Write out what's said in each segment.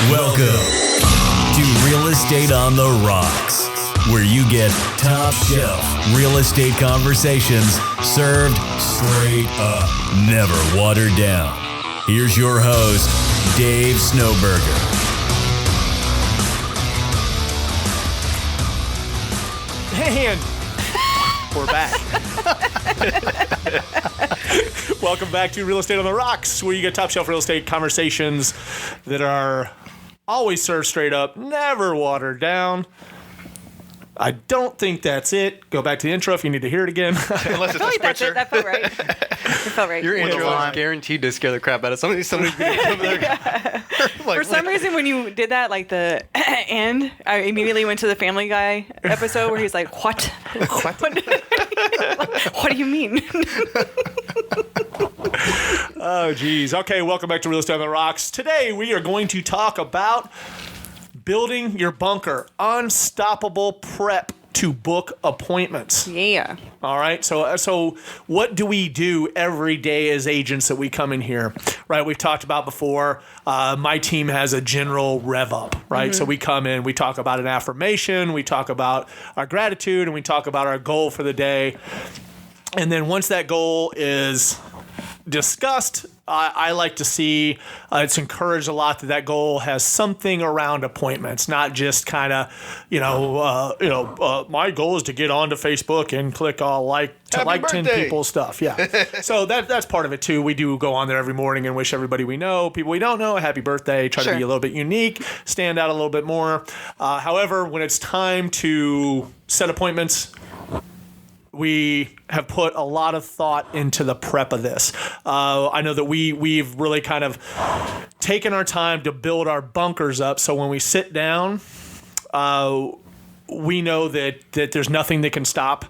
Welcome to Real Estate on the Rocks, where you get top shelf real estate conversations served straight up, never watered down. Here's your host, Dave Snowberger. And we're back. Welcome back to Real Estate on the Rocks, where you get top shelf real estate conversations that are always served straight up, never watered down. I don't think that's it. Go back to the intro if you need to hear it again. Unless it's a That's it. spritzer. That felt right. It felt right. Your intro is guaranteed to scare the crap out of somebody. Somebody's gonna come over there. For some reason, when you did that, like the end, I immediately went to the Family Guy episode where he's like, "What? What do you mean?" Oh, geez. Okay, welcome back to Real Estate on the Rocks. Today, we are going to talk about building your bunker, unstoppable prep to book appointments. Yeah. All right. So what do we do every day as agents that we come in here? Right. We've talked about before. My team has a general rev up. Right. So we come in, we talk about an affirmation, we talk about our gratitude, and we talk about our goal for the day. And then once that goal is discussed, I like to see it's encouraged a lot that goal has something around appointments, not just kind of, my goal is to get onto Facebook and click like 10 people stuff. Yeah. So that's part of it too. We do go on there every morning and wish everybody we know, people we don't know, a happy birthday, try to be a little bit unique, stand out a little bit more. However, when it's time to set appointments, we have put a lot of thought into the prep of this. I know that we've really kind of taken our time to build our bunkers up, so when we sit down, we know that there's nothing that can stop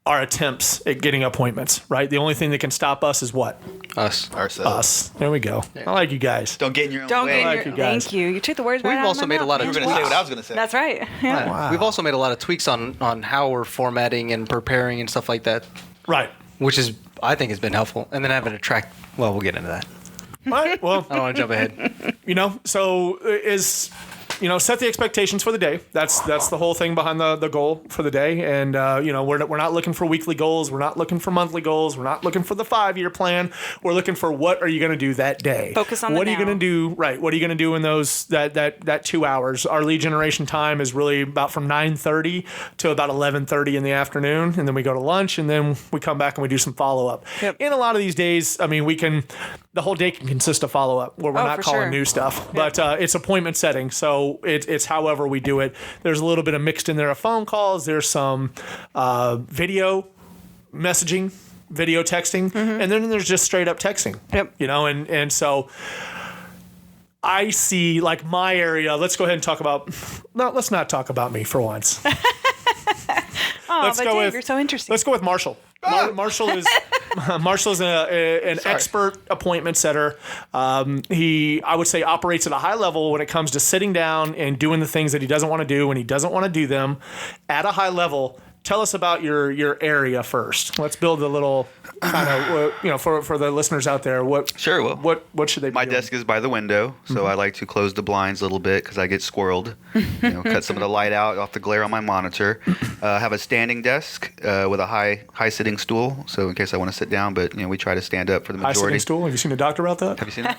our attempts at getting appointments, right? The only thing that can stop us is what? Ourselves. Us. There we go. Yeah. I like you guys. Don't get in your own Don't way. get like you guys. Thank you. You took the words right We've out also of my made a mouth, lot of You were man. going to say what I was going to say. That's right. Yeah. Wow. We've also made a lot of tweaks on how we're formatting and preparing and stuff like that, Right. which is I think has been helpful. And then having to track. Well, we'll get into that. All right. Well, I don't want to jump ahead. Set the expectations for the day. That's the whole thing behind the goal for the day. And we're not looking for weekly goals. We're not looking for monthly goals. We're not looking for the 5-year plan. We're looking for what are you going to do that day. Focus on the what are you now. going to do? Right. What are you going to do in those that 2 hours? Our lead generation time is really about from 9:30 to about 11:30 in the afternoon, and then we go to lunch, and then we come back and we do some follow up. Yep. In a lot of these days, the whole day can consist of follow up where we're not for calling sure. new stuff, but it's appointment setting. So it's however we do it. There's a little bit of mixed in there of phone calls. There's some video messaging, video texting, and then there's just straight up texting. Yep. And so I see like my area. Let's go ahead and talk about. No, let's not talk about me for once. Oh, Let's but go Dave, with- you're so interesting. Let's go with Marshall. Marshall is an expert appointment setter. He, I would say, operates at a high level when it comes to sitting down and doing the things that he doesn't want to do when he doesn't want to do them at a high level. Tell us about your area first. Let's build a little kind of for the listeners out there. Sure, well, what should they be My doing? desk is by the window, so I like to close the blinds a little bit because I get squirreled. Cut some of the light out off the glare on my monitor. Have a standing desk with a high sitting stool, so in case I want to sit down, but we try to stand up for the High majority. sitting stool. Have you seen a doctor about that? Have you seen it?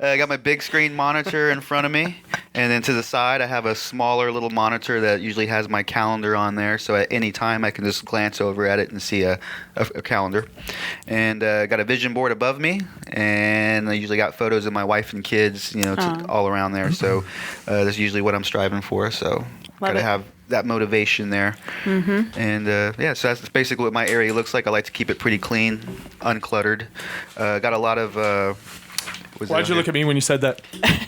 I got my big screen monitor in front of me, and then to the side I have a smaller little monitor that usually has my calendar on there, so at any time I can just glance over at it and see a calendar. And got a vision board above me, and I usually got photos of my wife and kids, all around there. So that's usually what I'm striving for. So got to have that motivation there. And so that's basically what my area looks like. I like to keep it pretty clean, uncluttered. Got a lot of Why'd you look at me when you said that?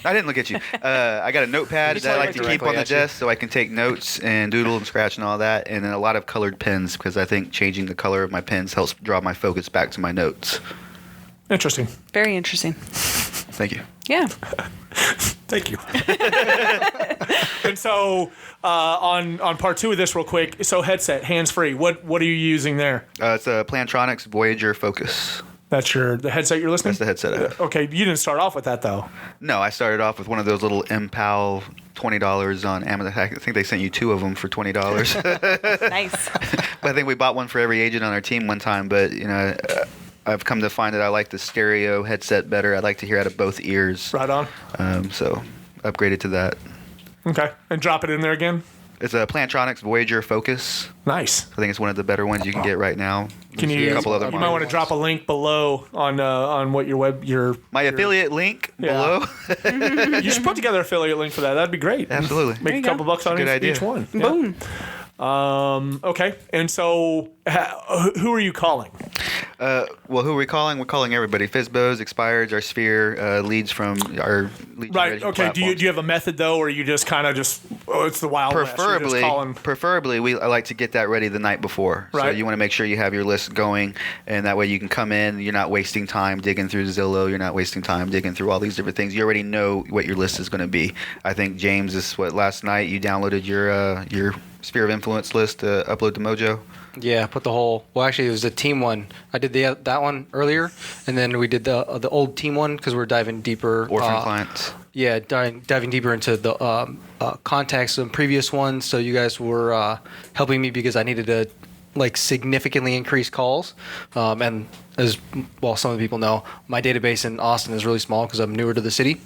I didn't look at you. I got a notepad that I like to keep directly on the at you. desk so I can take notes and doodle and scratch and all that. And then a lot of colored pens because I think changing the color of my pens helps draw my focus back to my notes. Interesting. Very interesting. Thank you. Yeah. Thank you. And so on part 2 of this real quick, so headset, hands-free, what are you using there? It's a Plantronics Voyager Focus. That's the headset you're listening? That's the headset I have. Okay, you didn't start off with that, though. No, I started off with one of those little Impal $20 on Amazon. I think they sent you 2 of them for $20. Nice. But I think we bought one for every agent on our team one time. But, I've come to find that I like the stereo headset better. I like to hear out of both ears. Right on. So upgraded to that. Okay, and drop it in there again? It's a Plantronics Voyager Focus. Nice. I think it's one of the better ones you can get right now. Can There's you? a couple other You might want to models. drop a link below on what your My affiliate link Yeah. below. You should put together an affiliate link for that. That'd be great. Absolutely. Make a you couple go. bucks on Good idea. each one. Boom. Okay, and so who are you calling? Well, who are we calling? We're calling everybody. FISBOs, expireds, our sphere, leads from our lead Right. generation Okay. Do you platforms. have a method though, or you just kind of it's the Wild West? You're just calling. Preferably, I like to get that ready the night before. So Right. you want to make sure you have your list going, and that way you can come in. You're not wasting time digging through Zillow. You're not wasting time digging through all these different things. You already know what your list is going to be. I think James is last night you downloaded your Sphere of Influence list to upload to Mojo. Yeah, put the whole. Well, actually, it was a team one. I did that one earlier, and then we did the old team one because we're diving deeper. Orphan clients. Yeah, diving deeper into the contacts of previous ones. So you guys were helping me because I needed to significantly increase calls. And as well, some of the people know, my database in Austin is really small because I'm newer to the city.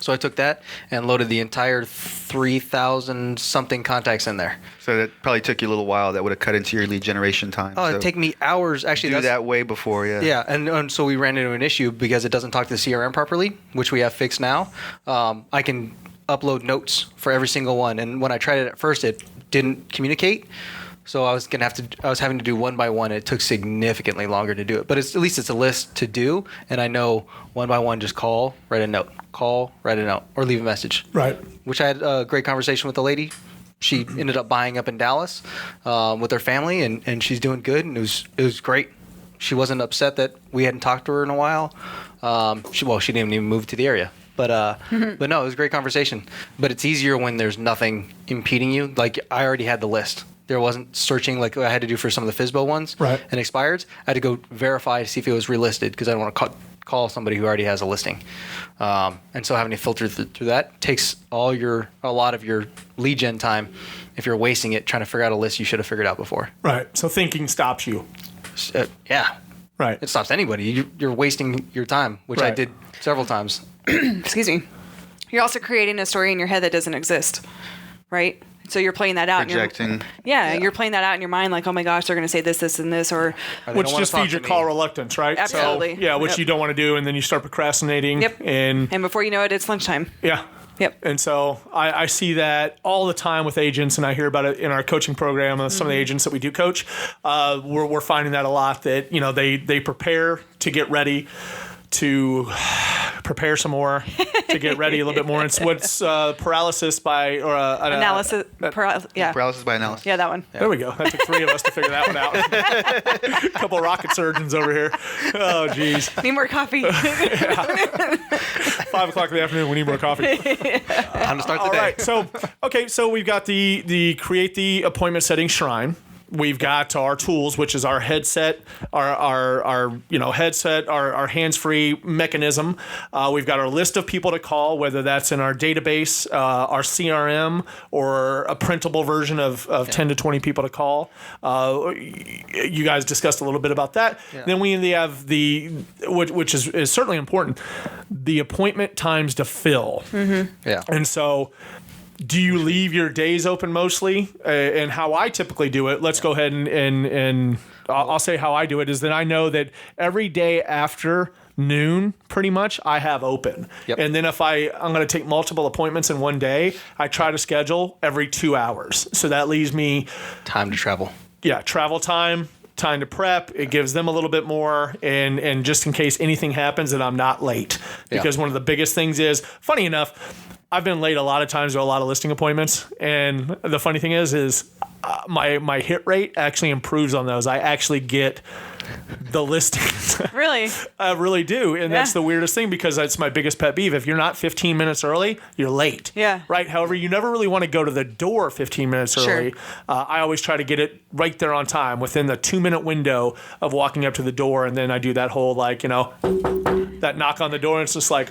So I took that and loaded the entire 3,000 something contacts in there. So that probably took you a little while. That would have cut into your lead generation time. Oh, so it'd take me hours. Actually, do that way before, yeah. Yeah, and so we ran into an issue because it doesn't talk to the CRM properly, which we have fixed now. I can upload notes for every single one, and when I tried it at first, it didn't communicate. So I was having to do one by one. It took significantly longer to do it, but at least it's a list to do, and I know one by one. Just call, write a note, or leave a message. Right. Which I had a great conversation with the lady. She ended up buying up in Dallas with her family, and she's doing good, and it was great. She wasn't upset that we hadn't talked to her in a while. She didn't even move to the area. But no, it was a great conversation. But it's easier when there's nothing impeding you. Like I already had the list. There wasn't searching like I had to do for some of the FISBO ones Right. and expireds. I had to go verify to see if it was relisted because I don't want to call somebody who already has a listing. And so having to filter through that takes a lot of your lead gen time if you're wasting it trying to figure out a list you should have figured out before. Right. So thinking stops you. Yeah. Right. It stops anybody. You're wasting your time, which I Right. did several times. Excuse me. You're also creating a story in your head that doesn't exist, right? So you're playing that out. Projecting. You're playing that out in your mind, like, oh my gosh, they're going to say this, this, and this, or Which just feeds your call reluctance, right? Absolutely. So, yeah, which Yep. you don't want to do, and then you start procrastinating. Yep. And before you know it, it's lunchtime. yeah. Yep. And so I see that all the time with agents, and I hear about it in our coaching program. Some of the agents that we do coach, we're finding that a lot. That they prepare to get ready, to prepare some more, to get ready a little bit more. It's what's paralysis by Analysis. Yeah. Paralysis by analysis. Yeah, that one. There we go. That took 3 of us to figure that one out. A couple of rocket surgeons over here. Oh, geez. Need more coffee. 5 o'clock in the afternoon. We need more coffee. Time to start the All day. right. So we've got the create the appointment setting shrine. We've got our tools, which is our headset, our headset, our hands-free mechanism. We've got our list of people to call, whether that's in our database, our CRM, or a printable version of 10 to 20 people to call. You guys discussed a little bit about that. Yeah. Then we have which is certainly important, the appointment times to fill. Mm-hmm. Yeah. And so, do you leave your days open mostly? And how I typically do it, let's go ahead and I'll say how I do it, is that I know that every day after noon, pretty much, I have open. Yep. And then if I'm going to take multiple appointments in one day, I try to schedule every 2 hours. So that leaves me, Time to travel. travel time to prep. It gives them a little bit more, and just in case anything happens, that I'm not late. Because one of the biggest things is, funny enough, I've been late a lot of times to a lot of listing appointments, and the funny thing is my hit rate actually improves on those. I actually get the listings Really? I really do. And that's the weirdest thing because that's my biggest pet peeve. If you're not 15 minutes early, you're late. Yeah. Right? However, you never really want to go to the door 15 minutes early. I always try to get it right there on time within the 2-minute window of walking up to the door. And then I do that whole, like, that knock on the door. And it's just like,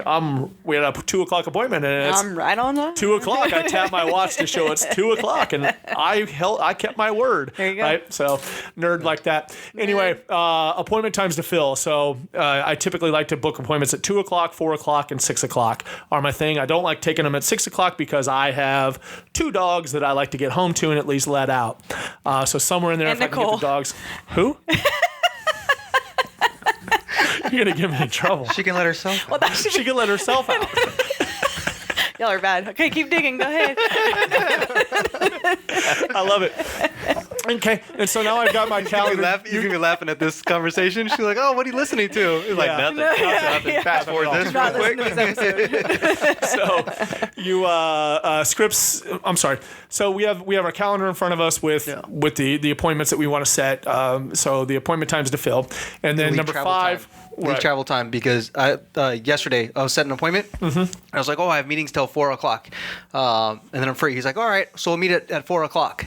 we had a 2 o'clock appointment and it's I'm right on that. 2 o'clock. I tap my watch to show it's 2 o'clock, and I kept my word. There you go. Right? So nerd like that. Anyway, appointment times to fill. So I typically like to book appointments at 2 o'clock, 4 o'clock, and 6 o'clock are my thing. I don't like taking them at 6 o'clock because I have 2 dogs that I like to get home to and at least let out. So somewhere in there, And if I can get the dogs. Who? You're gonna get me in trouble. She can let herself. Well, that should She can let herself out. Y'all are bad. Okay, keep digging. Go ahead. I love it. Okay, and so now I've got my calendar. You can be laughing at this conversation. She's like, "Oh, what are you listening to?" It's like Yeah. nothing. Fast forward this Not real quick. listening to this episode. So you scripts. I'm sorry. So we have our calendar in front of us with the appointments that we want to set. So the appointment times to fill, and then Leave number travel 5. time. Leave travel time because yesterday I was setting an appointment. Mm-hmm. I was like, "Oh, I have meetings till 4 o'clock," and then I'm free. He's like, "All right, so we'll meet at 4 o'clock."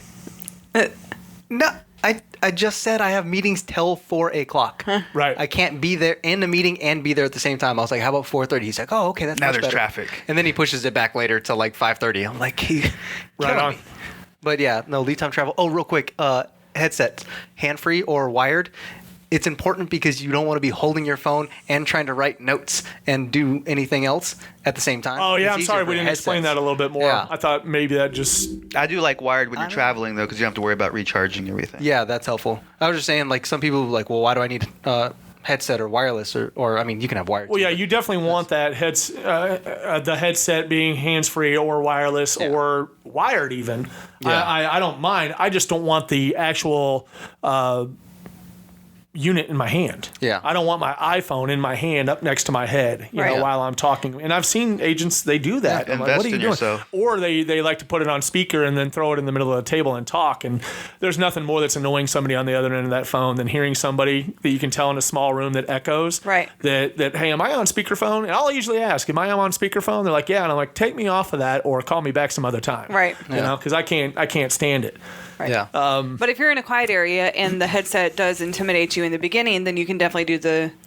No, I just said I have meetings till 4 o'clock. Right. I can't be there in the meeting and be there at the same time. I was like, "How about 4:30?" He's like, "Oh, okay, that's Now much there's better." traffic. And then he pushes it back later to like 5:30. I'm like, Right killing on. me. But yeah, no lead time travel. Oh, real quick, headsets, hand free or wired. It's important because you don't want to be holding your phone and trying to write notes and do anything else at the same time. Oh yeah, It's I'm easier sorry for we didn't explain headsets. that a little bit more. Yeah. I thought maybe that just. I do like wired when you're traveling though, because you don't have to worry about recharging everything. Yeah, that's helpful. I was just saying, like some people are like, well, why do I need headset or wireless or I mean, you can have wired. Well, too, yeah, but- you definitely want that the headset being hands-free or wireless or wired even. Yeah. I don't mind. I just don't want the actual unit in my hand. Yeah. I don't want my iPhone in my hand up next to my head, you Right. know, while I'm talking. And I've seen agents, they do that. I'm like, invest what are you in doing? yourself. Or they like to put it on speaker and then throw it in the middle of the table and talk. And there's nothing more that's annoying somebody on the other end of that phone than hearing somebody that you can tell in a small room that echoes. Right. That hey, am I on speakerphone? And I'll usually ask, am I on speakerphone? They're like, yeah. And I'm like, take me off of that or call me back some other time. Right. You know, because I can't stand it. Yeah. But if you're in a quiet area and the headset does intimidate you in the beginning, then you can definitely do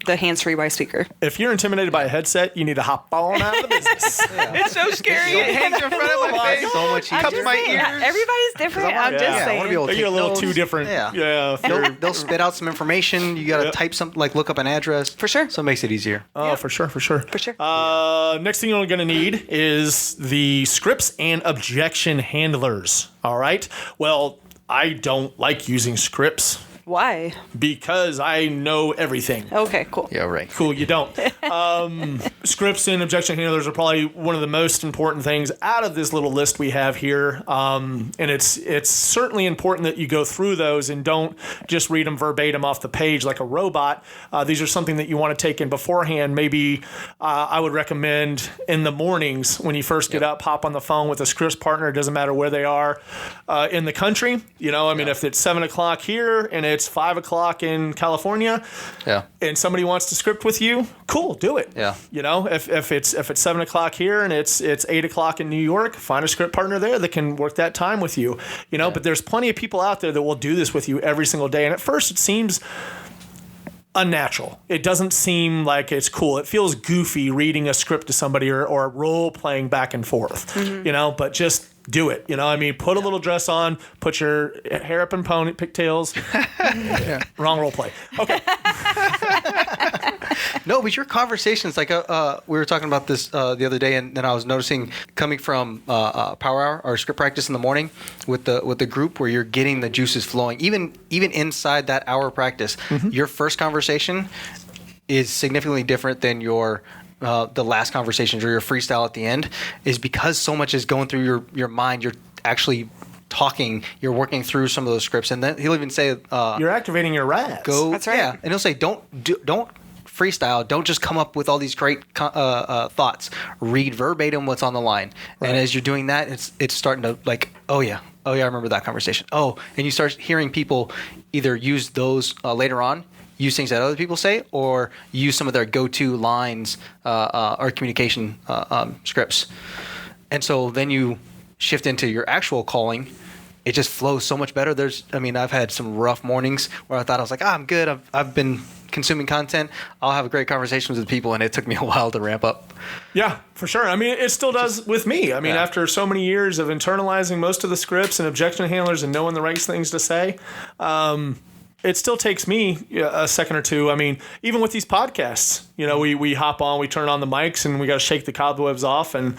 the hands-free by speaker. If you're intimidated by a headset, you need to hop on out of the business. It's so scary. It hangs in front of my face. So much Cups easier. my saying, ears. everybody's different. I'm just Yeah, I saying. wanna be able to You're a take little notes. too different. Yeah. if you're- They'll spit out some information. You got to Yep. type something, like look up an address. For sure. So it makes it easier. Oh, for sure. For sure. Next thing you're going to need is the scripts and objection handlers. All right. Well, I don't like using scripts Why? because I know everything. Okay, cool. Yeah, right. Cool, you don't. Scripts and objection handlers are probably one of the most important things out of this little list we have here. And it's certainly important that you go through those and don't just read them verbatim off the page like a robot. These are something that you want to take in beforehand. Maybe I would recommend in the mornings when you first get up, hop on the phone with a scripts partner. It doesn't matter where they are in the country. You know, I mean, if it's 7 o'clock here and it's 5 o'clock in California, Yeah. and somebody wants to script with you, cool, do it. Yeah. You know, if it's 7 o'clock here and it's 8 o'clock in New York, find a script partner there that can work that time with you. You know, but there's plenty of people out there that will do this with you every single day. And at first it seems unnatural. It doesn't seem like it's cool. It feels goofy reading a script to somebody or role playing back and forth. You know, but just do it. You know, I mean, put a little dress on, put your hair up in pigtails. Wrong role play. Okay. No, but your conversations, like we were talking about this the other day, and then I was noticing coming from Power Hour or script practice in the morning with the group where you're getting the juices flowing. Even inside that hour practice, your first conversation is significantly different than your the last conversations or your freestyle at the end, is because so much is going through your mind. You're actually talking, you're working through some of those scripts, and then he'll even say You're activating your RAS. go. That's right. Yeah, and he'll say don't freestyle. Don't just come up with all these great thoughts. Read verbatim what's on the line, and as you're doing that, it's starting to like, oh yeah, I remember that conversation. Oh, and you start hearing people either use those later on use things that other people say or use some of their go-to lines or communication scripts. And so then you shift into your actual calling. It just flows so much better. I've had some rough mornings where I thought I was like, I'm good. I've been consuming content. I'll have great conversations with people, and it took me a while to ramp up. Yeah, for sure. I mean, it still does with me. I mean, after so many years of internalizing most of the scripts and objection handlers and knowing the right things to say, it still takes me a second or two. I mean, even with these podcasts, we hop on, we turn on the mics, and we got to shake the cobwebs off and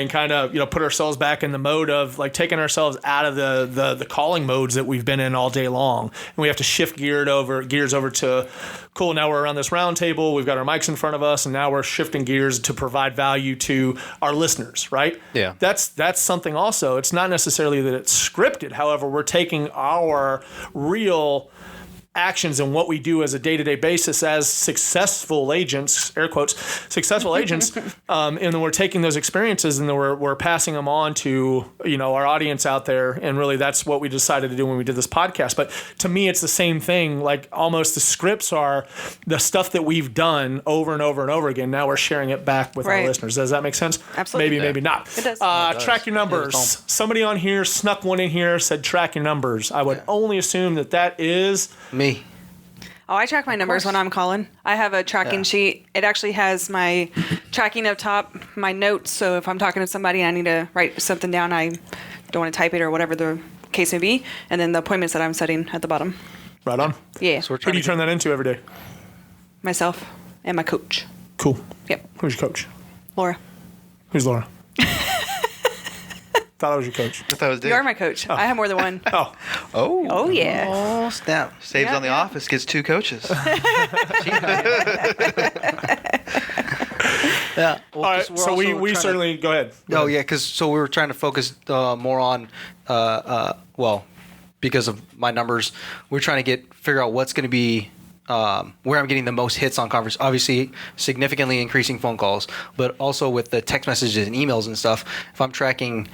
kind of, put ourselves back in the mode of like taking ourselves out of the calling modes that we've been in all day long. And we have to shift gears over to, cool, now we're around this round table, we've got our mics in front of us, and now we're shifting gears to provide value to our listeners, right? Yeah. That's something also. It's not necessarily that it's scripted. However, we're taking our real actions and what we do as a day-to-day basis as successful agents, air quotes, successful agents, and then we're taking those experiences and then we're passing them on to our audience out there, and really that's what we decided to do when we did this podcast. But to me, it's the same thing. Like almost the scripts are the stuff that we've done over and over and over again. Now we're sharing it back with our listeners. Does that make sense? Absolutely. Maybe not. It does. Track your numbers. Somebody on here snuck one in here, said track your numbers. I would only assume that is Me. Oh, I track my numbers when I'm calling. I have a tracking sheet. It actually has my tracking up top, my notes. So if I'm talking to somebody, I need to write something down. I don't want to type it or whatever the case may be. And then the appointments that I'm setting at the bottom. right on. Yeah. So Who do you turn that into every day? Myself and my coach. Cool. Yep. Who's your coach? Laura. Who's Laura? Thought I was your coach. I thought it was Dave. You are my coach. I have more than one. Oh, Oh, yeah. Oh, snap. Saves Yeah, on the yeah. office, gets 2 coaches. Yeah. Well, all right. 'cause we're So also we trying to- certainly go ahead. Oh yeah, because we were trying to focus more on, because of my numbers, we're trying to figure out what's going to be where I'm getting the most hits on conference. Obviously, significantly increasing phone calls, but also with the text messages and emails and stuff. If I'm tracking,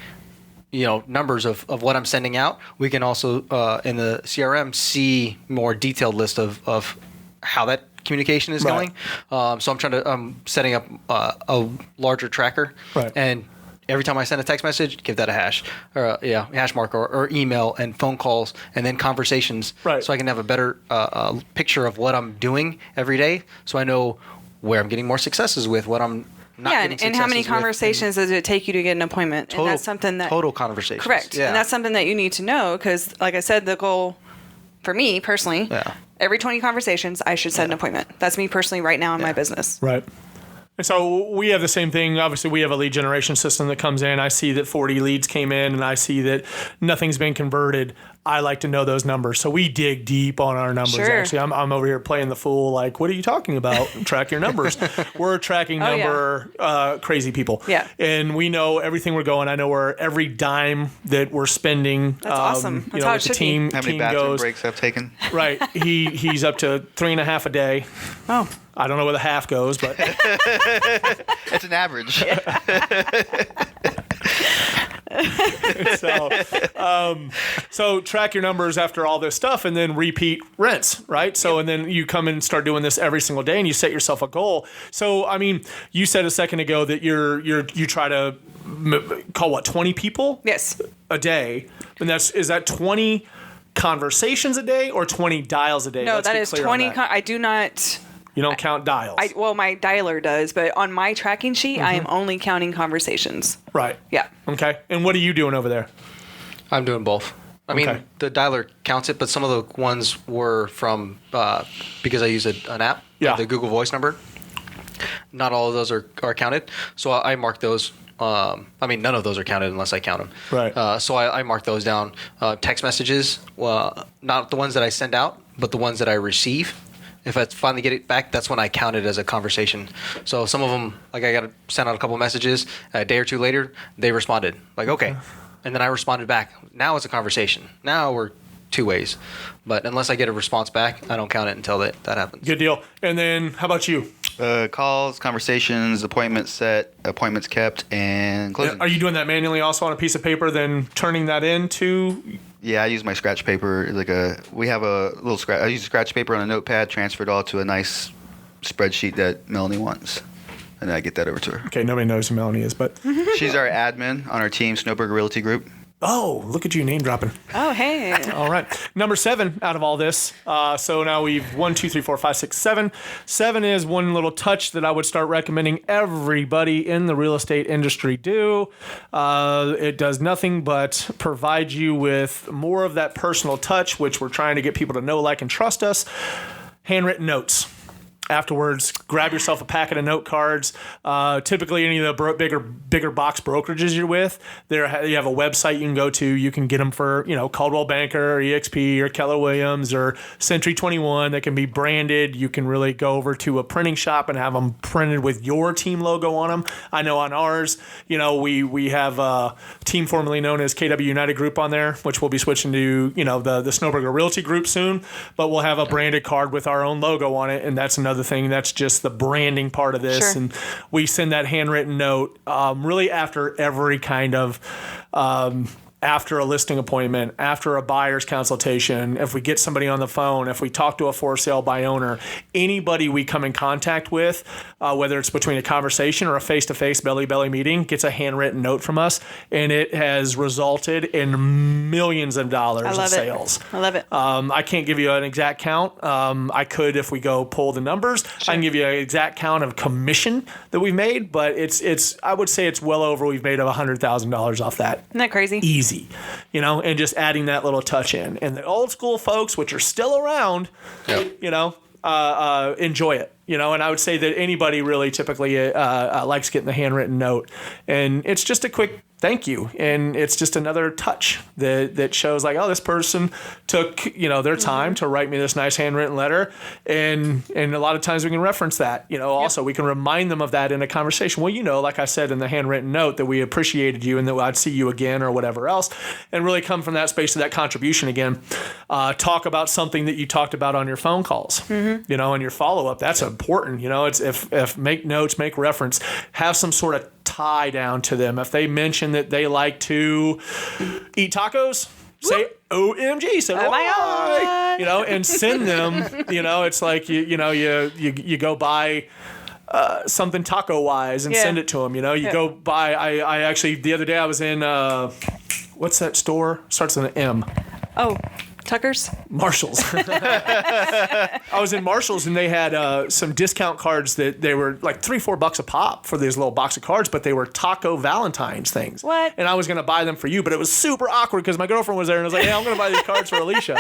numbers of what I'm sending out, we can also in the CRM see more detailed list of how that communication is Right. going. So I'm setting up a larger tracker, Right. and every time I send a text message, give that a hash or hash mark or email and phone calls and then conversations, Right. so I can have a better picture of what I'm doing every day, so I know where I'm getting more successes with, what I'm not Yeah, getting and how many successes with, conversations does it take you to get an appointment? Total, And that's something that total conversations. correct. Yeah. And that's something that you need to know because, like I said, the goal for me personally, every 20 conversations, I should set an appointment. That's me personally right now in my business. Right. And so we have the same thing. Obviously, we have a lead generation system that comes in. I see that 40 leads came in, and I see that nothing's been converted. I like to know those numbers. So we dig deep on our numbers, Sure. actually. I'm over here playing the fool, like, what are you talking about? Track your numbers. We're tracking Oh, yeah. number crazy people. Yeah. And we know everything we're going. I know where every dime that we're spending. That's awesome. That's how it with the should be. team, How many team bathroom goes. breaks I've taken? Right. He's up to 3.5 a day. Oh, I don't know where the half goes, but It's an average. so track your numbers after all this stuff and then repeat rents, right? So, and then you come and start doing this every single day and you set yourself a goal. So, I mean, you said a second ago that you try to call 20 people yes. a day. And is that 20 conversations a day or 20 dials a day? No, Let's that get is clear on 20. that. I do not. You don't count dials. Well, my dialer does, but on my tracking sheet, I am only counting conversations. Right. Yeah. Okay. And what are you doing over there? I'm doing both. I Okay. mean, the dialer counts it, but some of the ones were from because I use an app, Yeah. the Google Voice number. Not all of those are counted, so I mark those. I mean, none of those are counted unless I count them. Right. So I mark those down. Text messages, not the ones that I send out, but the ones that I receive. If I finally get it back, that's when I count it as a conversation. So some of them, like I got to send out a couple messages. A day or two later, they responded. Like, okay. And then I responded back. Now it's a conversation. Now we're two ways. But unless I get a response back, I don't count it until that happens. Good deal. And then how about you? Calls, conversations, appointments set, appointments kept, and closing. Are you doing that manually also on a piece of paper, then turning that into Yeah, I use my scratch paper. We have a little scratch. I use scratch paper on a notepad, transfer it all to a nice spreadsheet that Melanie wants, and then I get that over to her. Okay, nobody knows who Melanie is, but She's our admin on our team, Snowberger Realty Group. oh, look at you name dropping. Oh, hey. All right, number 7 out of all this. So now we've 1, 2, 3, 4, 5, 6, 7. 7 is one little touch that I would start recommending everybody in the real estate industry do. It does nothing but provide you with more of that personal touch, which we're trying to get people to know, like, and trust us. Handwritten notes. Afterwards, grab yourself a packet of note cards. Typically, any of the bigger box brokerages you're with, you have a website you can go to. You can get them for Coldwell Banker or EXP or Keller Williams or Century 21. They can be branded. You can really go over to a printing shop and have them printed with your team logo on them. I know on ours, we have a team formerly known as KW United Group on there, which we'll be switching to the Snowberger Realty Group soon. But we'll have a branded card with our own logo on it, and that's another thing. That's just the branding part of this. Sure. And we send that handwritten note really after every kind of after a listing appointment, after a buyer's consultation, if we get somebody on the phone, if we talk to a for sale by owner, anybody we come in contact with, whether it's between a conversation or a face-to-face belly-belly meeting, gets a handwritten note from us, and it has resulted in millions of dollars of sales. I love it. I can't give you an exact count. I could if we go pull the numbers. Sure. I can give you an exact count of commission that we've made, but it's I would say it's well over. We've made $100,000 off that. Isn't that crazy? Easy, and just adding that little touch in. And the old school folks, which are still around, enjoy it. And I would say that anybody really typically likes getting the handwritten note, and it's just a quick thank you, and it's just another touch that shows like, oh, this person took their time to write me this nice handwritten letter, and a lot of times we can reference that. Also we can remind them of that in a conversation. Well, like I said in the handwritten note, that we appreciated you and that I'd see you again or whatever else, and really come from that space of that contribution again. Talk about something that you talked about on your phone calls, and your follow up. That's important. It's if make notes, make reference, have some sort of tie down to them. If they mention that they like to eat tacos, say OMG, say oh my God, and send them. It's like you go buy something taco wise and send it to them. You go buy. I actually the other day I was in what's that store? Starts with an M. Oh. Tucker's? Marshall's. I was in Marshall's and they had some discount cards that they were like $3-4 a pop for these little box of cards, but they were taco Valentine's things. What? And I was going to buy them for you, but it was super awkward because my girlfriend was there and I was like, hey, I'm going to buy these cards for Alicia.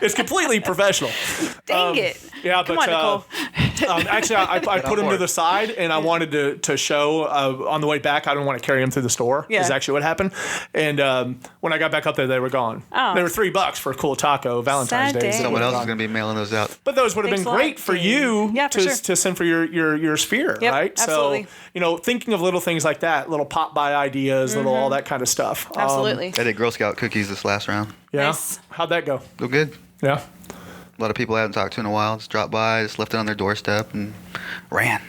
It's completely professional. Dang it. Yeah, Come but on, Nicole. actually, I put them to the side and I wanted to show on the way back, I didn't want to carry them through the store. Yeah. Is actually what happened. And when I got back up there, they were gone. Oh. They were $3 for a cool taco Valentine's Sad Day. day. Someone else is going to be mailing those out. But those would have Thanks been a lot, great for you Yeah, for sure. to send for your sphere, Yep, right? absolutely. So, thinking of little things like that, little pop-by ideas, little all that kind of stuff. Absolutely. I did Girl Scout cookies this last round. Yeah. Nice. How'd that go? Go good. Yeah. A lot of people I haven't talked to in a while just dropped by, just left it on their doorstep and ran.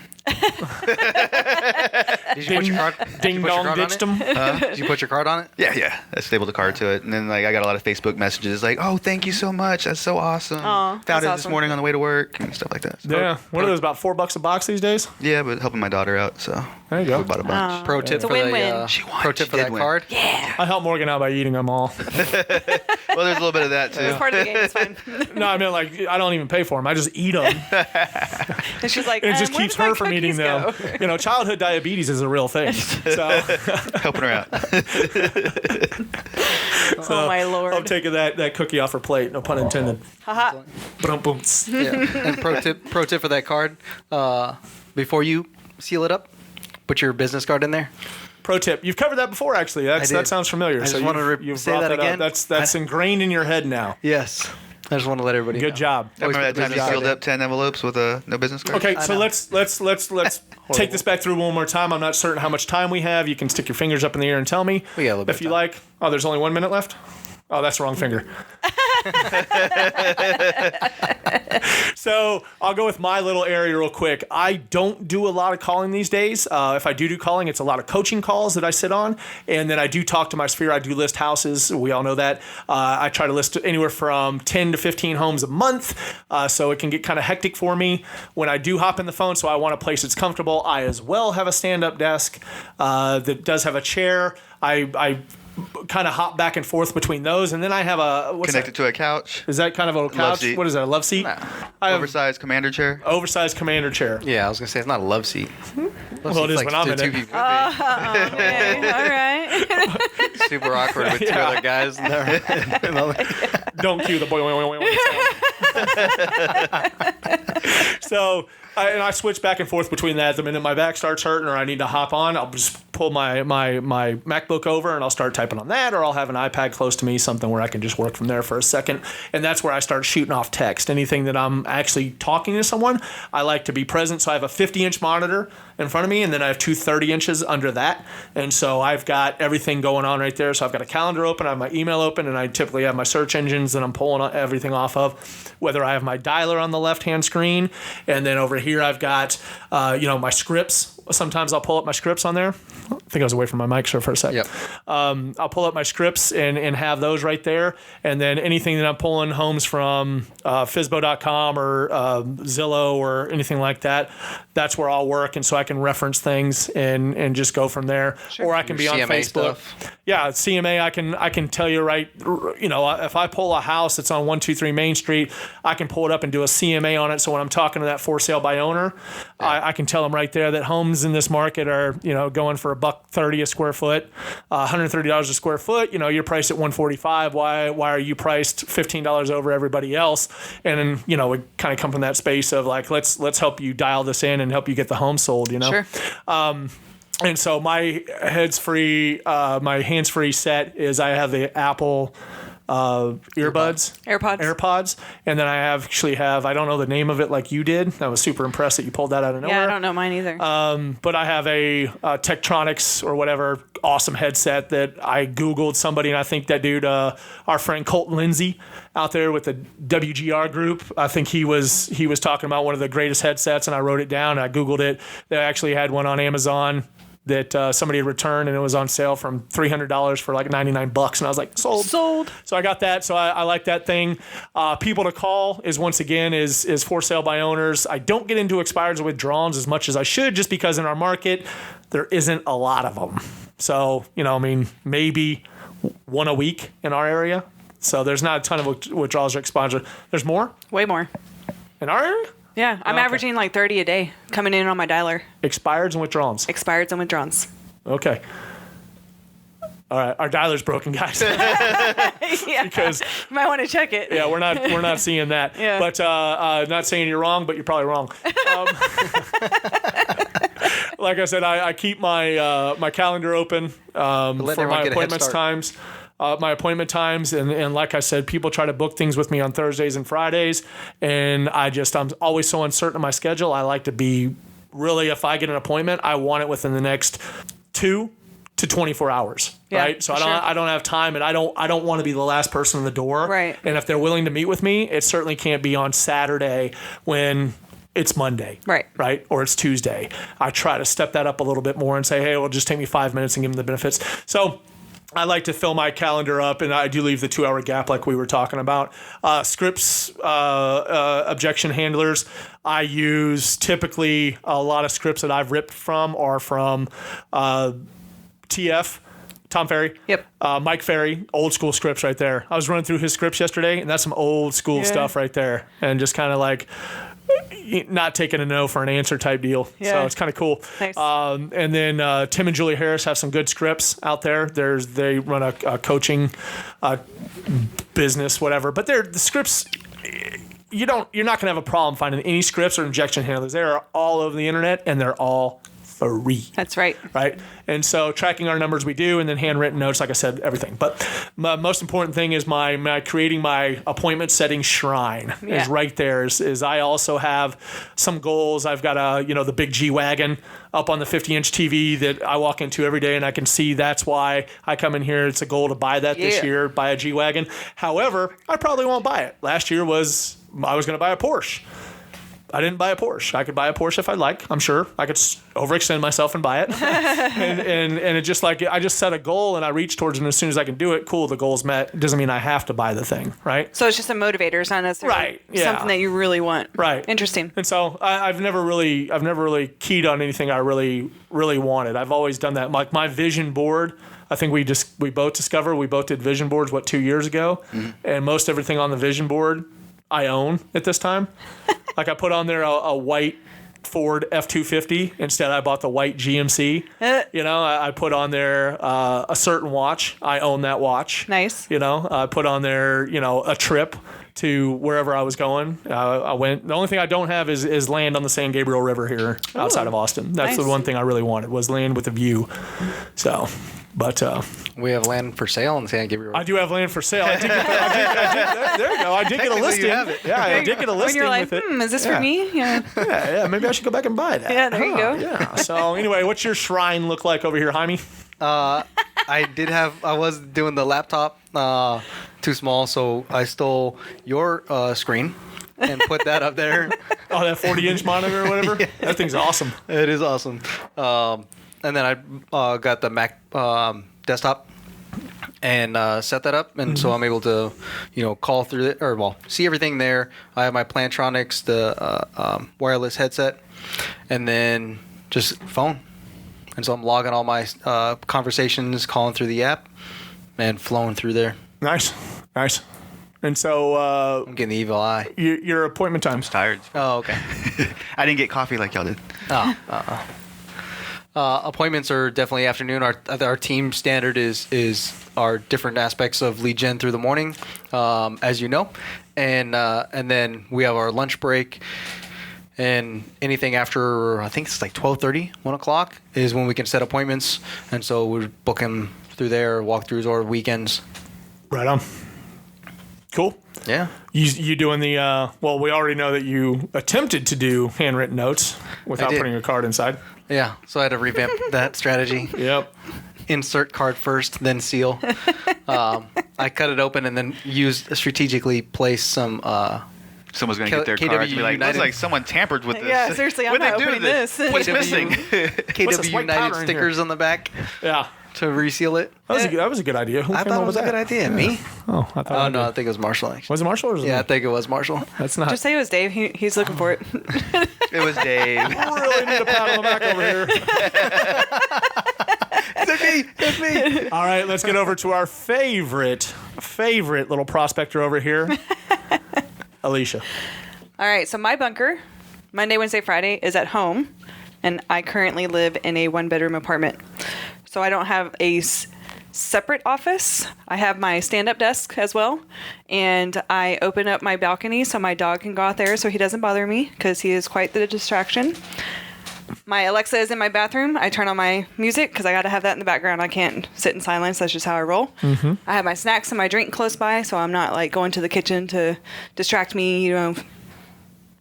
Did you put your card? Ding dong ditched them. Did you put your card on it? Yeah. I stapled the card to it. And then I got a lot of Facebook messages like, oh, thank you so much. That's so awesome. Aw, Found that's it this awesome. morning on the way to work and stuff like that. So, Yeah. What are those, about $4 a box these days? yeah, but helping my daughter out, so There you go. we bought a bunch. Oh. Pro tip It's a for win-win. the She won. pro tip She for did that win. card. I helped Morgan out by eating them all. Well, there's a little bit of that too. It's part of the game. It's fine. No, I mean, like, I don't even pay for them. I just eat them. And she's like, It just where keeps did my her from eating cookies them. go? Childhood diabetes is a real thing. So, Helping her out. Oh my lord. I'm taking that cookie off her plate. No pun intended. Haha. Ba-dum-bum. Yeah. And pro tip for that card, before you seal it up, put your business card in there. Pro tip. You've covered that before, actually. I That did. sounds familiar. I just you've- wanted to you've say brought that up. again. That's ingrained in your head now. Yes. I just want to let everybody know. Good job. Remember that time you Always sealed up 10 envelopes with a no business card? Okay, so let's take this back through one more time. I'm not certain how much time we have. You can stick your fingers up in the air and tell me We got a little bit if you of like. Oh, there's only 1 minute left? Oh, that's the wrong finger. So I'll go with my little area real quick. I don't do a lot of calling these days. If I do calling, it's a lot of coaching calls that I sit on. And then I do talk to my sphere. I do list houses. We all know that. I try to list anywhere from 10 to 15 homes a month. So it can get kind of hectic for me when I do hop in the phone. So I want a place that's comfortable. I as well have a stand-up desk that does have a chair. I kind of hop back and forth between those, and then I have a Connected to a couch. Is that kind of a couch? seat. What is that? A love seat? Nah. I have Oversized commander chair. oversized commander chair. Yeah, I was gonna say it's not a love seat. Well, it is when I'm in it. Okay, all right. Super awkward with two other guys in there. Don't cue the boy. So I switch back and forth between that. The minute my back starts hurting or I need to hop on, I'll just pull my MacBook over and I'll start typing on that, or I'll have an iPad close to me, something where I can just work from there for a second. And that's where I start shooting off text. Anything that I'm actually talking to someone, I like to be present. So I have a 50-inch monitor in front of me, and then I have two 30 inches under that. And so I've got everything going on right there. So I've got a calendar open, I have my email open, and I typically have my search engines that I'm pulling everything off of, whether I have my dialer on the left-hand screen, and then over here I've got, my scripts. Sometimes I'll pull up my scripts on there. I think I was away from my mic for a second. Yep. I'll pull up my scripts and have those right there. And then anything that I'm pulling homes from Fizbo.com or Zillow or anything like that, that's where I'll work. And so I can reference things and just go from there. Sure. Or I can be on CMA Facebook. stuff. Yeah, CMA, I can tell you right, if I pull a house that's on 123 Main Street, I can pull it up and do a CMA on it. So when I'm talking to that for sale by owner, I can tell them right there that homes in this market are, going for $130 a square foot, $130 a square foot. You're priced at $145. Why are you priced $15 over everybody else? And then, we kind of come from that space of like, let's help you dial this in and help you get the home sold, Sure. And so my hands-free set is I have the Apple AirPods, and then I actually have, I don't know the name of it like you did. I was super impressed that you pulled that out of nowhere. Yeah, I don't know mine either. But I have a Tektronix or whatever awesome headset that I Googled somebody, and I think that dude, our friend Colton Lindsay out there with the WGR group, I think he was talking about one of the greatest headsets, and I wrote it down, and I Googled it. They actually had one on Amazon that somebody had returned, and it was on sale from $300 for like $99, and I was like, sold. So I got that. So I like that thing. People to call is once again is for sale by owners. I don't get into expireds or withdrawals as much as I should, just because in our market there isn't a lot of them. So maybe one a week in our area. So there's not a ton of withdrawals or expireds. There's more Way more. in our area. Yeah, I'm averaging like 30 a day coming in on my dialer. Expireds and withdrawals. Expireds and withdrawals. Okay. All right, our dialer's broken, guys. Yeah, Because you might want to check it. yeah, we're not seeing that. Yeah. But not saying you're wrong, but you're probably wrong. Like I said, I keep my calendar open for my appointment times, and like I said, people try to book things with me on Thursdays and Fridays, and I'm always so uncertain of my schedule. I like to be really, if I get an appointment, I want it within the next 2 to 24 hours, Yeah, right? So sure. I don't have time, and I don't want to be the last person in the door. Right. And if they're willing to meet with me, it certainly can't be on Saturday when it's Monday. Right. Or it's Tuesday. I try to step that up a little bit more and say, hey, it'll just take me 5 minutes and give them the benefits. So I like to fill my calendar up, and I do leave the 2 hour gap like we were talking about. Scripts, objection handlers. I use typically a lot of scripts that I've ripped from are from TF, Tom Ferry. Yep. Mike Ferry, old school scripts right there. I was running through his scripts yesterday, and that's some old school stuff right there. And just kind of like not taking a no for an answer type deal. Yeah. So it's kind of cool. Nice. And then Tim and Julie Harris have some good scripts out there. They run a coaching business, whatever. But the scripts, you're not going to have a problem finding any scripts or injection handlers. They are all over the internet, and they're all free. That's right. Right. And so tracking our numbers we do, and then handwritten notes, like I said, everything. But my most important thing is my creating my appointment setting shrine is right there. Is I also have some goals. I've got the big G-Wagon up on the 50-inch TV that I walk into every day, and I can see that's why I come in here. It's a goal to buy that this year, buy a G-Wagon. However, I probably won't buy it. Last year I was going to buy a Porsche. I didn't buy a Porsche. I could buy a Porsche if I'd like. I'm sure I could overextend myself and buy it. and it just like I just set a goal and I reach towards it. And as soon as I can do it, cool. The goal's met. It doesn't mean I have to buy the thing, right? So it's just a motivator. It's not necessarily something that you really want. Right. Interesting. And so I've never really keyed on anything I really wanted. I've always done that. Like my vision board. I think we both did vision boards 2 years ago, and most everything on the vision board I own at this time. Like I put on there a white Ford F-250. Instead, I bought the white GMC. I put on there a certain watch. I own that watch. Nice. I put on there, a trip to wherever I was going. I went. The only thing I don't have is land on the San Gabriel River here outside of Austin. That's the one thing I really wanted was land with a view. So, but we have land for sale in San Gabriel. I do have land for sale. I did there you go. I did get a listing. Yeah, I did get a listing when you're like, with it. Is this for me? Yeah. Yeah. Maybe I should go back and buy that. Yeah, there you go. Yeah. So anyway, what's your shrine look like over here, Jaime? I was doing the laptop too small, so I stole your screen and put that up there. Oh, that 40-inch monitor or whatever? Yeah. That thing's awesome. It is awesome. And then I got the Mac desktop and set that up, and so I'm able to, call through it see everything there. I have my Plantronics, the wireless headset, and then just phone. And so I'm logging all my conversations, calling through the app, and flowing through there. Nice. And so I'm getting the evil eye. Your appointment times. Tired. Oh, okay. I didn't get coffee like y'all did. Appointments are definitely afternoon. Our team standard is our different aspects of lead gen through the morning, as you know, and then we have our lunch break. And anything after, I think it's like 12:30, 1 o'clock, is when we can set appointments. And so we book them through there, walkthroughs or weekends. Right on. Cool. Yeah. You doing the, we already know that you attempted to do handwritten notes without putting your card inside. Yeah. So I had to revamp that strategy. Yep. Insert card first, then seal. I cut it open and then strategically place some... Someone's going to get their card and be like, looks like someone tampered with this. Yeah, seriously, I'm not opening this. What's missing? KW United stickers on the back. Yeah. To reseal it. That was a good idea. I thought it was a good idea. Yeah. Me? Oh, I no, I think it was Marshall, actually. Was it Marshall or was it I think it was Marshall. That's not. Just say it was Dave. He's looking for it. It was Dave. Really need a pat on the back over here. It's me. All right, let's get over to our favorite little prospector over here. Alicia. All right, so my bunker, Monday, Wednesday, Friday, is at home, and I currently live in a one-bedroom apartment. So I don't have a separate office. I have my stand-up desk as well, and I open up my balcony so my dog can go out there so he doesn't bother me because he is quite the distraction. My Alexa is in my bathroom. I turn on my music because I got to have that in the background. I can't sit in silence. That's just how I roll. Mm-hmm. I have my snacks and my drink close by, so I'm not like going to the kitchen to distract me,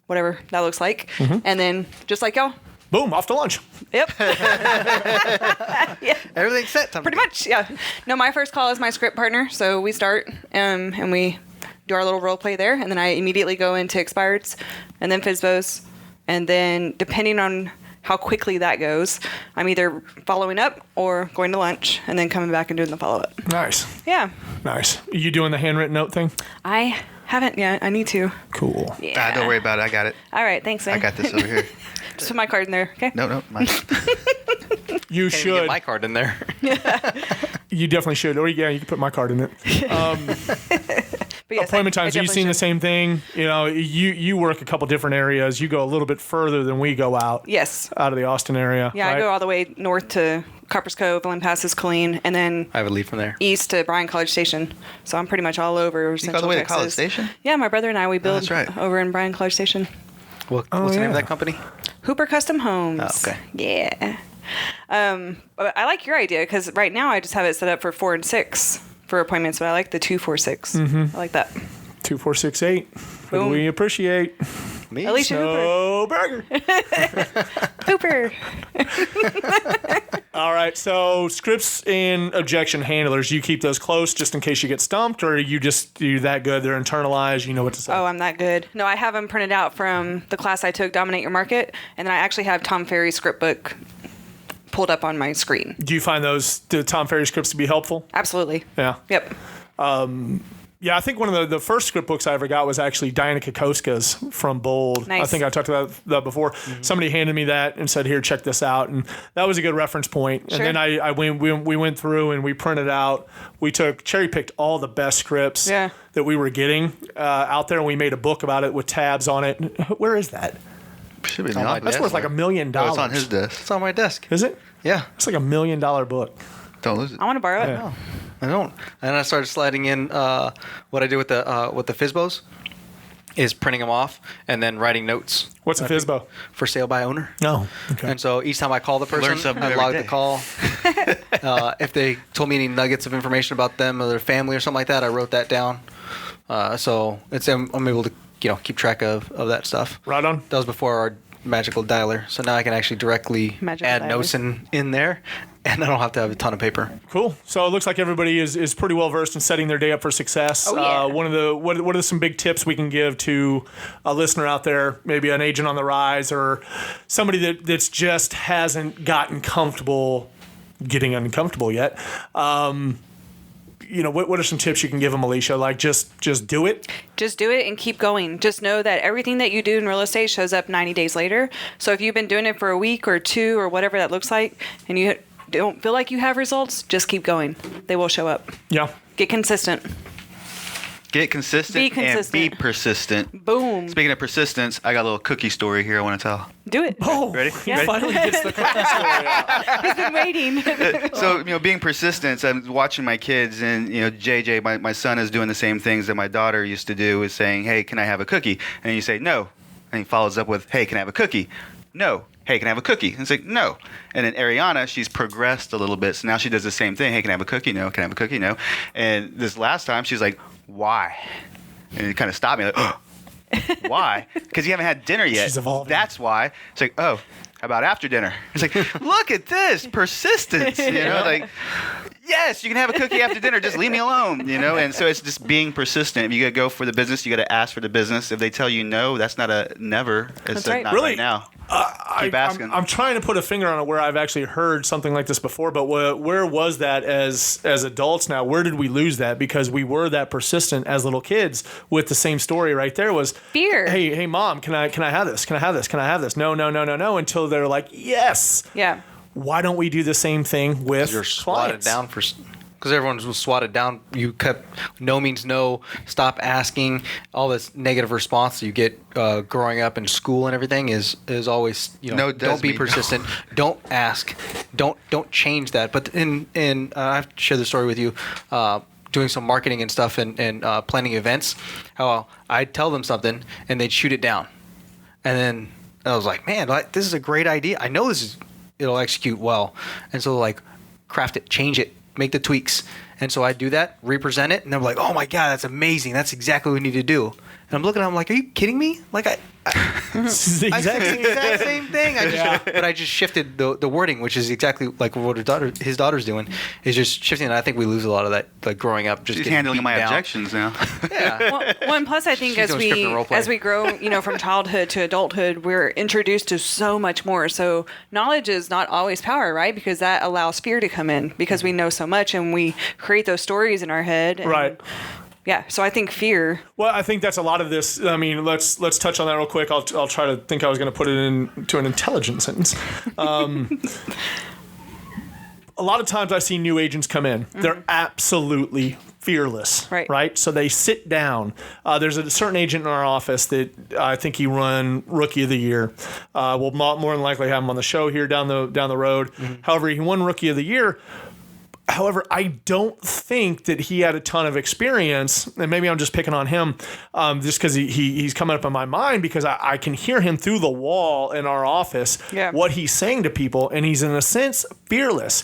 whatever that looks like. Mm-hmm. And then just like y'all. Boom, off to lunch. Yep. Yeah. Everything's set. Pretty much, yeah. No, my first call is my script partner, so we start and we do our little role play there, and then I immediately go into expireds and then FSBOs, and then depending on how quickly that goes, I'm either following up or going to lunch and then coming back and doing the follow-up. Nice. Yeah. Nice. You doing the handwritten note thing? I haven't yet. I need to. Cool. Yeah. Don't worry about it. I got it. All right. Thanks, man. I got this over here. Just put my card in there, okay? No, mine. You Can't should. even get my card in there. You definitely should. Or yeah, you can put my card in it. But yes, appointment times. I You've seen the same thing. You work a couple different areas. You go a little bit further than we go out. Yes. Out of the Austin area. Yeah, right? I go all the way north to Copper's Cove, Lynn Passes, Colleen, and then I have a lead from there. east to Bryan College Station. So I'm pretty much all over You Central go all the way to Texas. College Station? Yeah, my brother and I, we build that's right. over in Bryan College Station. What's the name of yeah. that company? Hooper Custom Homes. Oh, okay. Yeah. But I like your idea because right now I just have it set up for 4 and 6 for appointments, but I like the 2, 4, 6. I like that. 2, 4, 6, 8. Boom. We appreciate. Me? Alicia No burger. Hooper. All right. So scripts and objection handlers, you keep those close just in case you get stumped, or you that good? They're internalized. You know what to say. Oh, I'm that good. No, I have them printed out from the class I took, Dominate Your Market, and then I actually have Tom Ferry's script book pulled up on my screen. Do you find the Tom Ferry scripts to be helpful? Absolutely. Yeah. Yep. Yeah, I think one of the first script books I ever got was actually Diana Kokoska's from Bold. Nice. I think I talked about that before. Somebody handed me that and said, "Here, check this out," and that was a good reference point. Sure. And then we went through and we printed out. We cherry picked all the best scripts that we were getting out there, and we made a book about it with tabs on it. Where is that? Should be in the Oh, my office. That's worth like $1 million. Oh, it's on his desk. It's on my desk. Is it? Yeah. It's like $1 million book. Don't lose it. I want to borrow it. Yeah. I don't. And I started sliding in what I do with the FSBOs is printing them off and then writing notes. What's a FSBO? For sale by owner. No. Okay. And so each time I call the Learn person, something I every log day. the call. If they told me any nuggets of information about them or their family or something like that, I wrote that down. So I'm able to keep track of that stuff. Right on. That was before our magical dialer. So now I can actually directly Magical add dialer. notes in there, and I don't have to have a ton of paper. Cool. So it looks like everybody is pretty well versed in setting their day up for success. Oh, yeah. What are some big tips we can give to a listener out there, maybe an agent on the rise or somebody that's just hasn't gotten comfortable getting uncomfortable yet? What are some tips you can give them, Alicia? Like just do it. Just do it and keep going. Just know that everything that you do in real estate shows up 90 days later. So if you've been doing it for a week or 2 or whatever that looks like, and you don't feel like you have results, just keep going. They will show up. Yeah. Get consistent. Get consistent, Be consistent. and be persistent. Boom. Speaking of persistence, I got a little cookie story here I want to tell. Do it. Oh, Ready? He Yeah. finally gets the cookie story out. He's been waiting. So, being persistent, I'm watching my kids, and, JJ, my son, is doing the same things that my daughter used to do, is saying, "Hey, can I have a cookie?" And you say, "No." And he follows up with, "Hey, can I have a cookie?" "No." "Hey, can I have a cookie?" And it's like, "No." And then Ariana, she's progressed a little bit, so now she does the same thing. "Hey, can I have a cookie?" "No." "Can I have a cookie?" "No." And this last time, she's like, "Why?" And it kind of stopped me, like, "Oh, why?" "Because you haven't had dinner yet." She's evolving. "That's why." It's like, "Oh, how about after dinner?" It's like, look at this persistence, like, yes, you can have a cookie after dinner. Just leave me alone, And so it's just being persistent. If you got to go for the business, you got to ask for the business. If they tell you no, that's not a never. It's That's right. not Really? right now. Keep asking. I'm trying to put a finger on it where I've actually heard something like this before, but where was that as adults now? Where did we lose that? Because we were that persistent as little kids with the same story right there was Fear. Hey, mom, can I have this? Can I have this? Can I have this? No, until they're like, yes. Yeah. Why don't we do the same thing with You're swatted clients? down because everyone was swatted down. You kept no means no. Stop asking. All this negative response that you get growing up in school and everything is always No does don't be mean no. persistent. Don't ask. Don't change that. But I've shared the story with you. Doing some marketing and stuff and planning events, how I'd tell them something and they'd shoot it down, and then I was like, man, this is a great idea. I know it'll execute well, and so craft it, change it, make the tweaks. And so I do that, represent it, and they're like, oh my God, that's amazing. That's exactly what we need to do. And I'm looking at them like, are you kidding me? This is the I said exact the exact same thing. But I just shifted the wording, which is exactly like what his daughter's doing, is just shifting. And I think we lose a lot of that, growing up. Just She's getting handling beat my down. objections now. Yeah. Well, and plus I think She's doing script and role play. as we grow, from childhood to adulthood, we're introduced to so much more. So knowledge is not always power, right? Because that allows fear to come in because we know so much and we create those stories in our head. And, Right. Yeah. So I think fear. Well, I think that's a lot of this. I mean, let's touch on that real quick. I'll try to think I was going to put it into an intelligent sentence. A lot of times I see new agents come in. They're absolutely fearless. Right. So they sit down. There's a certain agent in our office that I think he won Rookie of the Year. We'll more than likely have him on the show here down the road. However, he won Rookie of the Year. However, I don't think that he had a ton of experience, and maybe I'm just picking on him just because he's coming up in my mind because I can hear him through the wall in our office, what he's saying to people, and he's in a sense fearless.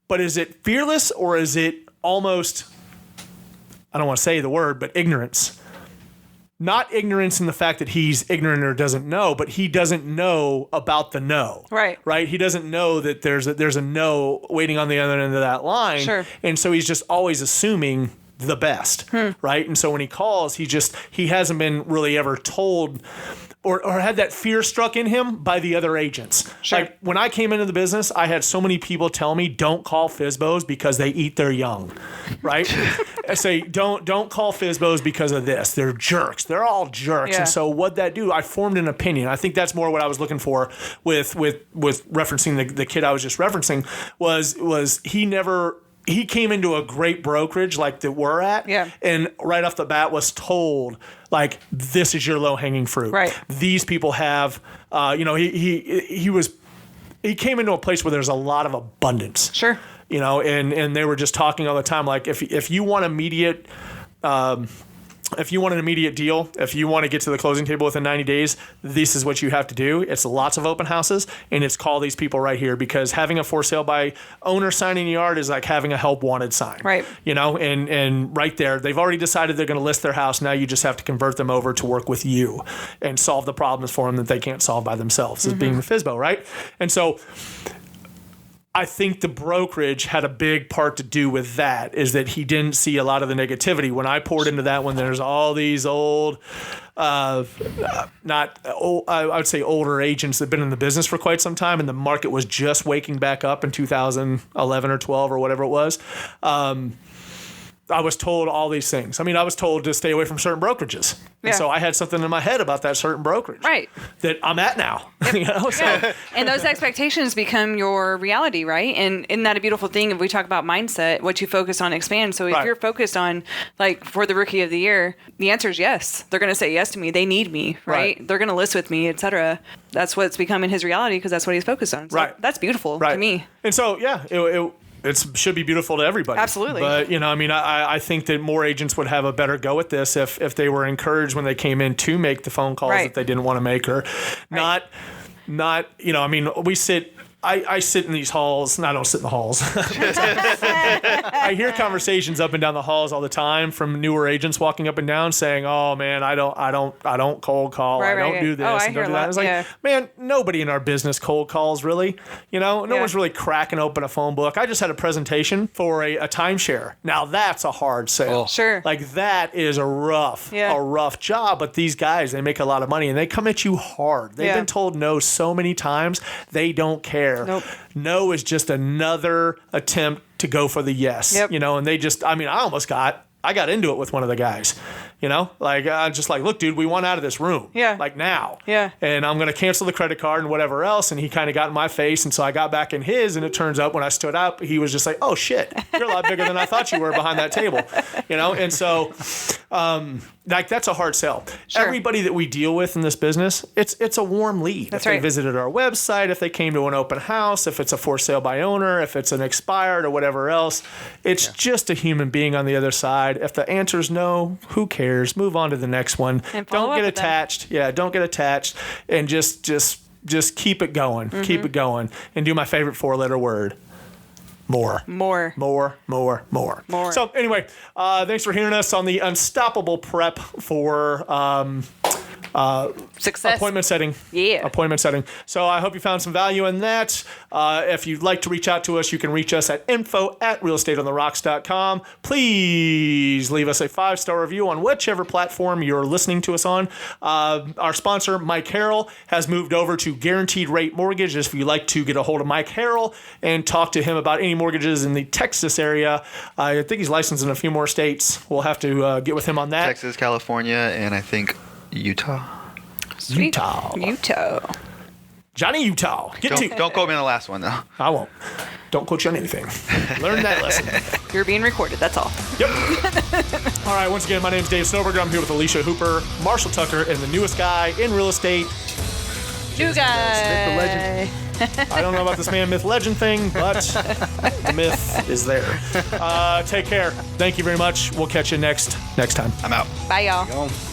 But is it fearless or is it almost, I don't want to say the word, but ignorance? Not ignorance in the fact that he's ignorant or doesn't know, but he doesn't know about the no. Right? He doesn't know that there's a no waiting on the other end of that line. Sure. And so he's just always assuming the best. Right? And so when he calls, he hasn't been really ever told or had that fear struck in him by the other agents. Sure. Like when I came into the business, I had so many people tell me, don't call FSBOs because they eat their young, right? I say, don't call FSBOs because of this. They're jerks. They're all jerks. Yeah. And so what'd that do? I formed an opinion. I think that's more what I was looking for with referencing the kid I was just referencing was he came into a great brokerage like that we're at, and right off the bat was told, like, this is your low-hanging fruit. Right. These people have, he came into a place where there's a lot of abundance. Sure. And they were just talking all the time, like, if you want immediate, if you want an immediate deal, if you want to get to the closing table within 90 days, this is what you have to do. It's lots of open houses, and it's call these people right here because having a for sale by owner sign in the yard is like having a help wanted sign. Right. And right there, they've already decided they're going to list their house. Now you just have to convert them over to work with you and solve the problems for them that they can't solve by themselves as being the FSBO, right? And so I think the brokerage had a big part to do with that, is that he didn't see a lot of the negativity. When I poured into that, when there's all these old, I would say older agents that have been in the business for quite some time, and the market was just waking back up in 2011 or 12 or whatever it was. I was told all these things. I mean, I was told to stay away from certain brokerages. And so I had something in my head about that certain brokerage. Right. That I'm at now. And those expectations become your reality, right? And isn't that a beautiful thing? If we talk about mindset, what you focus on expands. So if you're focused on, like, for the rookie of the year, the answer is yes. They're going to say yes to me. They need me, right? They're going to list with me, et cetera. That's what's becoming his reality because that's what he's focused on. So that's beautiful to me. And so, it should be beautiful to everybody. Absolutely. But, I think that more agents would have a better go at this if they were encouraged when they came in to make the phone calls that they didn't want to make, or not, we sit... I sit in these halls, and I don't sit in the halls. I hear conversations up and down the halls all the time from newer agents walking up and down saying, "Oh man, I don't cold call. I don't do this and don't do that." It's like, man, nobody in our business cold calls really. No one's really cracking open a phone book. I just had a presentation for a timeshare. Now that's a hard sale. Sure. Like that is a rough job. But these guys, they make a lot of money and they come at you hard. They've been told no so many times, they don't care. Nope. No is just another attempt to go for the yes. And they just, I got into it with one of the guys, I'm just like, look, dude, we want out of this room. Like now. And I'm going to cancel the credit card and whatever else. And he kind of got in my face. And so I got back in his, and it turns out when I stood up, he was just like, oh shit, you're a lot bigger than I thought you were behind that table, And so, that's a hard sell. Sure. Everybody that we deal with in this business, it's a warm lead. That's if they visited our website, if they came to an open house, if it's a for sale by owner, if it's an expired or whatever else, it's just a human being on the other side. If the answer is no, who cares? Move on to the next one. Don't get attached. Don't get attached, and just keep it going. Keep it going, and do my favorite 4-letter word. More. So anyway, thanks for hearing us on the unstoppable prep for success appointment setting. Appointment setting. So I hope you found some value in that. If you'd like to reach out to us, you can reach us at info@realestateontherocks.com. Please leave us a 5-star review on whichever platform you're listening to us on. Our sponsor, Mike Harrell, has moved over to Guaranteed Rate Mortgage. If you'd like to get a hold of Mike Harrell and talk to him about any mortgages in the Texas area, I think he's licensed in a few more states. We'll have to get with him on that. Texas, California, and I think Utah. Sweet. Utah. Johnny Utah. Don't quote me on the last one, though. I won't. Don't quote you on anything. Learn that lesson. You're being recorded. That's all. Yep. All right. Once again, my name is Dave Snowberger. I'm here with Alicia Hooper, Marshall Tucker, and the newest guy in real estate. New guy. Myth the legend. I don't know about this man myth legend thing, but The myth is there. Take care. Thank you very much. We'll catch you next time. I'm out. Bye, y'all. Go home.